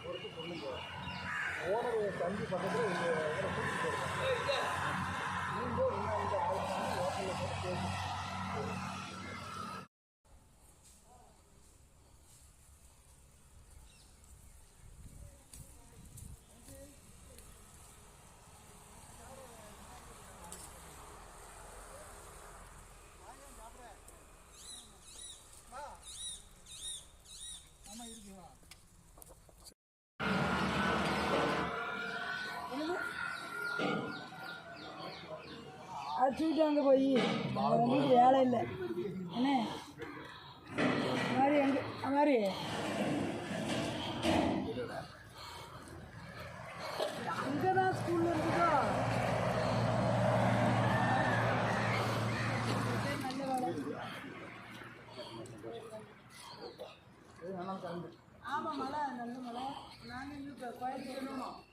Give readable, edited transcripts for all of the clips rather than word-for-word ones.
பொறுத்து சொல்லுங்க. ஓனர் தம்பி பக்கத்தில் கூட்டிகிட்டு போயிருக்கேன். நீங்கள் இன்னும் இந்த ஆளுநர் ஹோட்டலில் போட்டு பேசி அடிச்சுட்டு அங்கே போய் உங்களுக்கு வேலை இல்லை என்ன மாதிரி எங்கே மாதிரி அங்கே தான் ஸ்கூலில் இருக்குதோ நல்ல வேலை ஆமாம் மழை நல்ல மழை நாங்கள் இங்கே இப்போ கோயம்புத்தூர்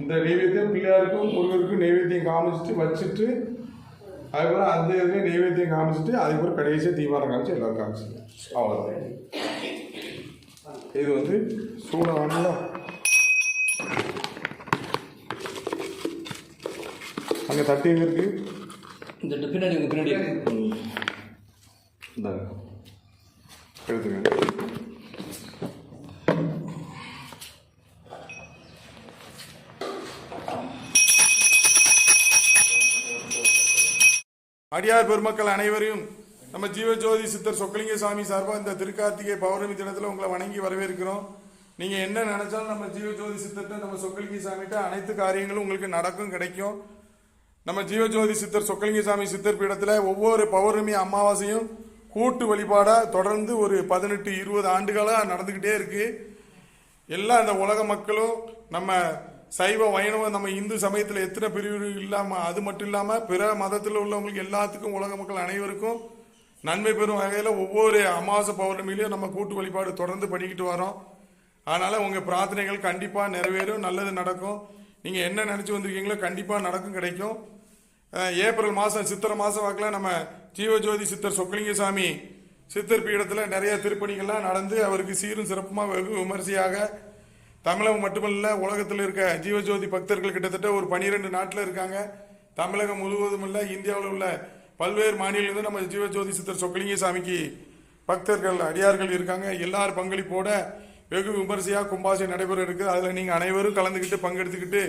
இந்த நெய்வேத்தியம் பிள்ளையாருக்கும் முருகருக்கும் நெய்வேத்தியம் காமிச்சிட்டு வச்சுட்டு அதுக்கப்புறம் அந்த இதுலேயும் நெய்வேத்தியம் காமிச்சிட்டு அதுக்கப்புறம் கடைசியாக தீபாரம் காமிச்சு எல்லாரும் காமிச்சிங்க. அவ்வளோதான். இது வந்து சூடம் வாங்கலாம். அங்கே தட்டி எங்கே இருக்கு? இந்த பின்னாடி பின்னாடி இந்த எடுத்துங்க. அடியார் பெருமக்கள் அனைவரையும் நம்ம ஜீவஜோதி சித்தர் சொக்கலிங்க சாமி சார்பாக இந்த திருக்கார்த்திகை பௌர்ணமி தினத்தில் உங்களை வணங்கி வரவேற்கிறோம். நீங்கள் என்ன நினைச்சாலும் நம்ம ஜீவஜோதி சித்தர்கிட்ட நம்ம சொக்கலிங்க சாமிகிட்ட அனைத்து காரியங்களும் உங்களுக்கு நடக்கும், கிடைக்கும். நம்ம ஜீவஜோதி சித்தர் சொக்கலிங்க சாமி சித்தர் பீடத்தில் ஒவ்வொரு பௌர்ணமி அமாவாசையும் கூட்டு வழிபாடாக தொடர்ந்து ஒரு 18-20 ஆண்டுகளாக நடந்துக்கிட்டே இருக்கு. எல்லா இந்த உலக மக்களும் நம்ம சைவ வைணவம் நம்ம இந்து சமயத்தில் எத்தனை பிரிவு இல்லாமல் அது மட்டும் இல்லாமல் பிற மதத்தில் உள்ளவங்களுக்கு எல்லாத்துக்கும் உலக மக்கள் அனைவருக்கும் நன்மை பெறும் வகையில் ஒவ்வொரு அமாவாசை பௌர்ணமியிலையும் நம்ம கூட்டு வழிபாடு தொடர்ந்து பண்ணிக்கிட்டு வரோம். அதனால் உங்கள் பிரார்த்தனைகள் கண்டிப்பாக நிறைவேறும், நல்லது நடக்கும். நீங்கள் என்ன நினச்சி வந்திருக்கீங்களோ கண்டிப்பாக நடக்கும், கிடைக்கும். ஏப்ரல் மாதம் சித்திரை மாதம் வாக்கில் நம்ம ஜீவஜோதி சித்தர் சொக்கலிங்க சாமி சித்தர் பீடத்தில் நிறைய திருப்பணிகள்லாம் நடந்து அவருக்கு சீரும் சிறப்புமாக வெகு விமரிசையாக தமிழகம் மட்டுமல்ல உலகத்தில் இருக்க ஜீவஜோதி பக்தர்கள் கிட்டத்தட்ட ஒரு 12 நாட்டில் இருக்காங்க. தமிழகம் முழுவதும் உள்ள இந்தியாவில் உள்ள பல்வேறு மாநிலங்களிலிருந்து நம்ம ஜீவஜோதி சித்தர் சொக்கலிங்க சாமிக்கு பக்தர்கள் அடியார்கள் இருக்காங்க. எல்லார் பங்களிப்போட வெகு விமரிசையாக கும்பாசை நடைபெற இருக்குது. அதில் நீங்கள் அனைவரும் கலந்துக்கிட்டு பங்கெடுத்துக்கிட்டு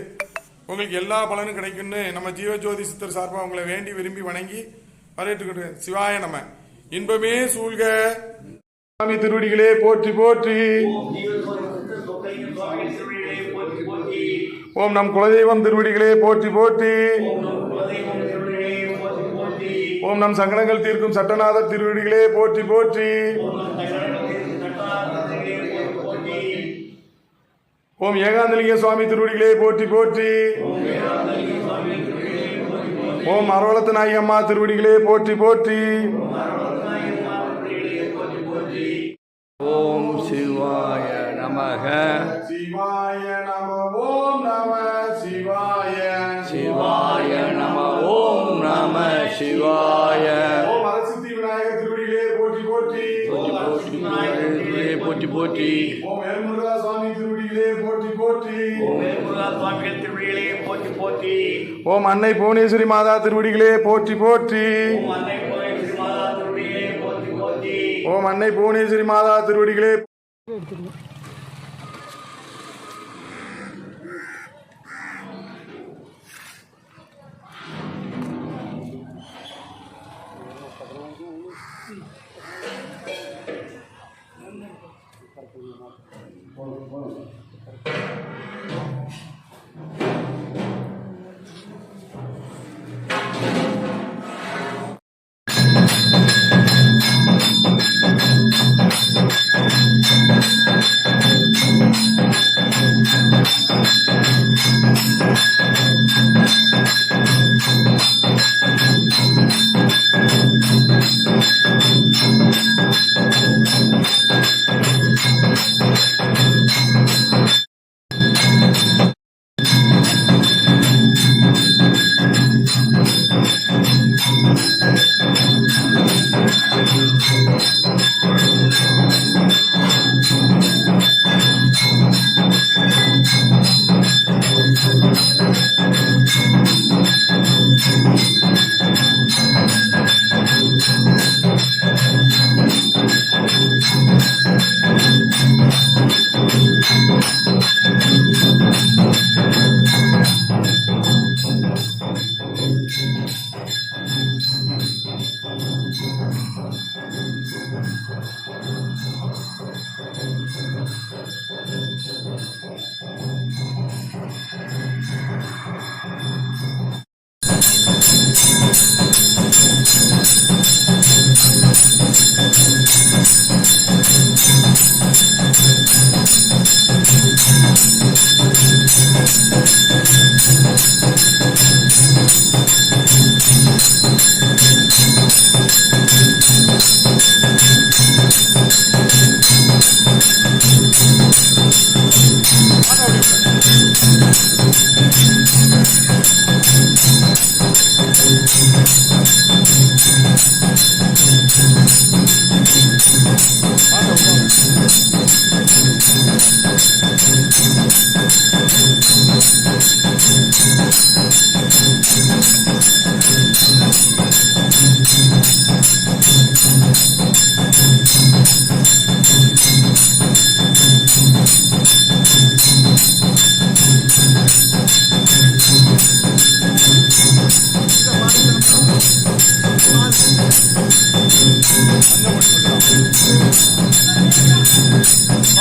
உங்களுக்கு எல்லா பலனும் கிடைக்கும்னு நம்ம ஜீவஜோதி சித்தர் சார்பாக உங்களை வேண்டி விரும்பி வணங்கி வரவேற்றுக்கிட்டு சிவாய நம்ம இன்பமே சூழ்க. சாமி திருவடிகளே போற்றி போற்றி. ஓம் நம் குலதெய்வம் திருவடிகளே போற்றி போற்றி. ஓம் நம் சங்கடங்கள் தீர்க்கும் சட்டநாதர் திருவடிகளே போற்றி போற்றி. ஓம் ஏகாந்தலிங்க சுவாமி திருவடிகளே போற்றி போற்றி. ஓம் அரவலத்து நாயகி அம்மா திருவடிகளே போற்றி போற்றி. ஓம் சிவாய நமக. சிவாய நம. ஓம் நம சிவாய. சிவாய நம. ஓம் நம சிவாய. ஓம் அரசித்தி விநாயகர் திருவடிகளே போற்றி போற்றி. போற்றி போற்றி. ஓம் வேல்முருகா சுவாமி திருவடிகளே போற்றி போற்றி. சுவாமிகள் திருவடிகளே போற்றி போற்றி. ஓம் அன்னை புவனேஸ்வரி மாதா திருவடிகளே போற்றி போற்றி. ஓம் அன்னை புவனேஸ்வரி மாதா திருவடிகளே.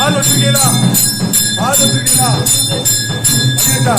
ஆள் வச்சிருக்கீங்களா? ஆள் வச்சிருக்கீங்களா? அடியேட்டா.